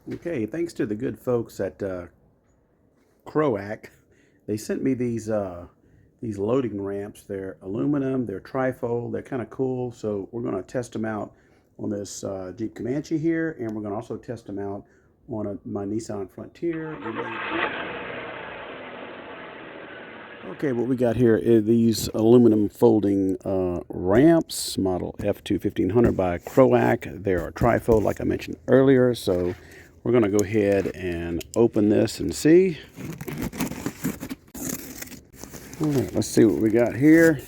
Okay, thanks to the good folks at Kroak, they sent me these loading ramps. They're aluminum, they're trifold, they're kind of cool. So we're going to test them out on this Jeep Comanche here, and we're going to also test them out on my Nissan Frontier. Okay, what we got here is these aluminum folding ramps, model F2 1500 by Kroak. They're a trifold, like I mentioned earlier. So we're going to go ahead and open this and see. All right, let's see what we got here.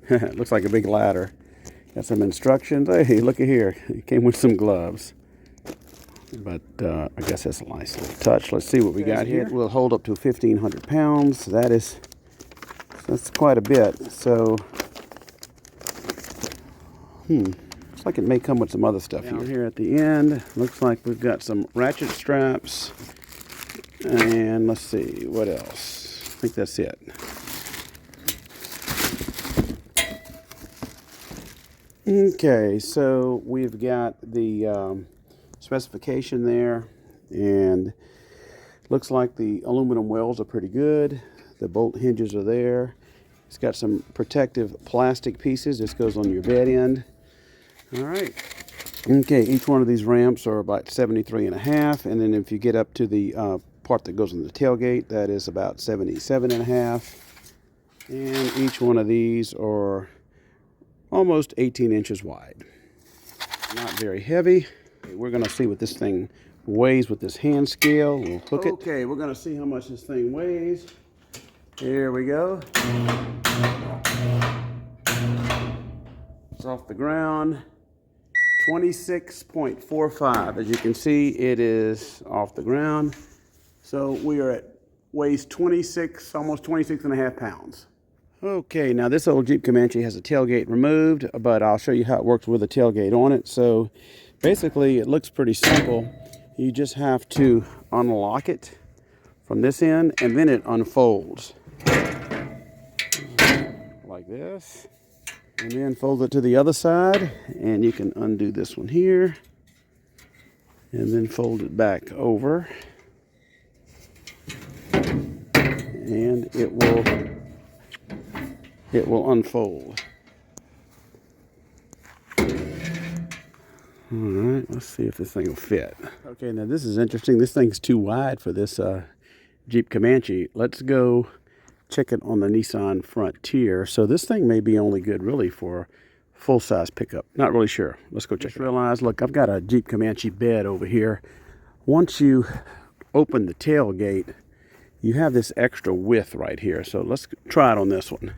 It looks like a big ladder. Got some instructions. Hey, look at here. It came with some gloves. But I guess that's a nice little touch. Let's see what we got here. It will hold up to 1,500 pounds. That's quite a bit. So, looks like it may come with some other stuff here at the end. Looks like we've got some ratchet straps. And let's see, what else? I think that's it. Okay, so we've got the specification there, and looks like the aluminum wells are pretty good. The bolt hinges are there. It's got some protective plastic pieces. This goes on your bed end. All right. Okay, each one of these ramps are about 73.5, and then if you get up to the part that goes on the tailgate, that is about 77.5. And each one of these are almost 18 inches wide. Not very heavy. We're going to see what this thing weighs with this hand scale. We'll hook it. Okay, we're going to see how much this thing weighs. Here we go. It's off the ground. 26.45. As you can see, it is off the ground. So we are at weighs 26, almost 26.5 pounds. Okay, now this old Jeep Comanche has a tailgate removed, but I'll show you how it works with a tailgate on it. So basically it looks pretty simple. You just have to unlock it from this end, and then it unfolds like this, and then fold it to the other side, and you can undo this one here and then fold it back over, and it will unfold. All right, let's see if this thing will fit. Okay, now this is interesting. This thing's too wide for this Jeep Comanche. Let's go check it on the Nissan Frontier. So this thing may be only good really for full-size pickup. Not really sure. Let's go check it out. Realize, look, I've got a Jeep Comanche bed over here. Once you open the tailgate, you have this extra width right here. So let's try it on this one.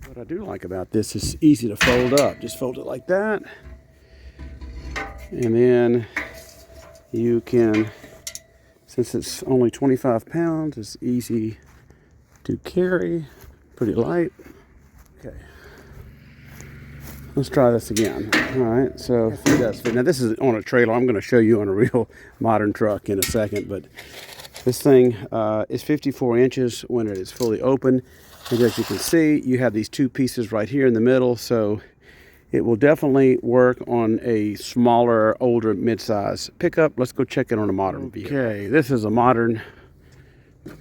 What I do like about this is easy to fold up. Just fold it like that. And then you can, since it's only 25 pounds, it's easy to carry, pretty light. Okay. Let's try this again. All right, so it does fit. Now this is on a trailer. I'm going to show you on a real modern truck in a second, but this thing is 54 inches when it is fully open. And as you can see, you have these two pieces right here in the middle, so it will definitely work on a smaller, older, mid-size pickup. Let's go check it on a modern vehicle. Okay, this is a modern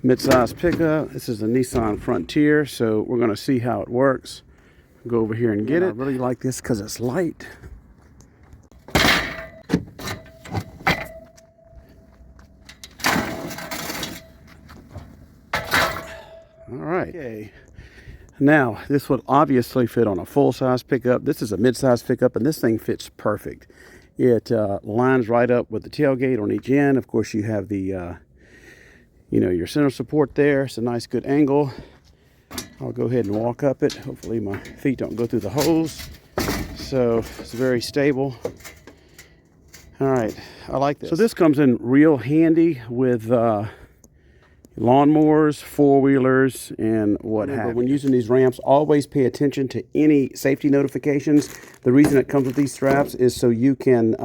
mid-size pickup. This is a Nissan Frontier, so we're going to see how it works. Go over here and get it. I really like this because it's light. All right. Okay. Now, this would obviously fit on a full-size pickup. This is a mid-size pickup, and this thing fits perfect. It lines right up with the tailgate on each end. Of course, you have the, your center support there. It's a nice, good angle. I'll go ahead and walk up it. Hopefully, my feet don't go through the holes. So, it's very stable. All right, I like this. So, this comes in real handy with lawnmowers, four-wheelers, and what have you. When using these ramps, always pay attention to any safety notifications. The reason it comes with these straps is so you can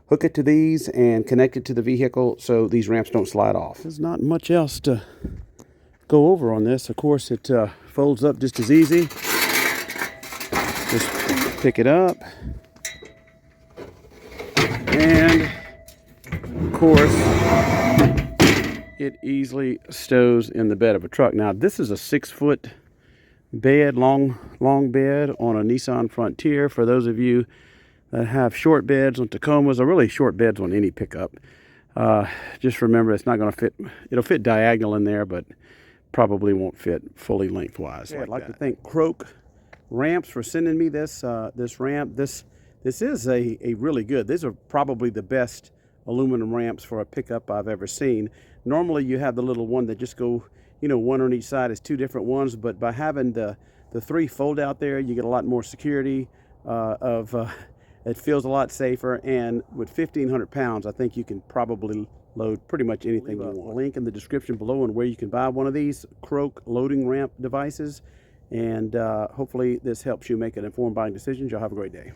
hook it to these and connect it to the vehicle so these ramps don't slide off. There's not much else to go over on this. Of course, it folds up just as easy. Just pick it up and course, it easily stows in the bed of a truck. Now, this is a 6-foot bed, long bed on a Nissan Frontier. For those of you that have short beds on Tacomas, or really short beds on any pickup, just remember it's not going to fit. It'll fit diagonal in there, but probably won't fit fully lengthwise. I'd like to thank Kroak Ramps for sending me this ramp. This is a really good. These are probably the best aluminum ramps for a pickup I've ever seen. Normally you have the little one that just go, one on each side is 2 different ones, but by having the 3 fold out there, you get a lot more security. It feels a lot safer, and with 1,500 pounds, I think you can probably load pretty much anything you want. Link in the description below on where you can buy one of these Kroak loading ramp devices, and hopefully this helps you make an informed buying decision. Y'all have a great day.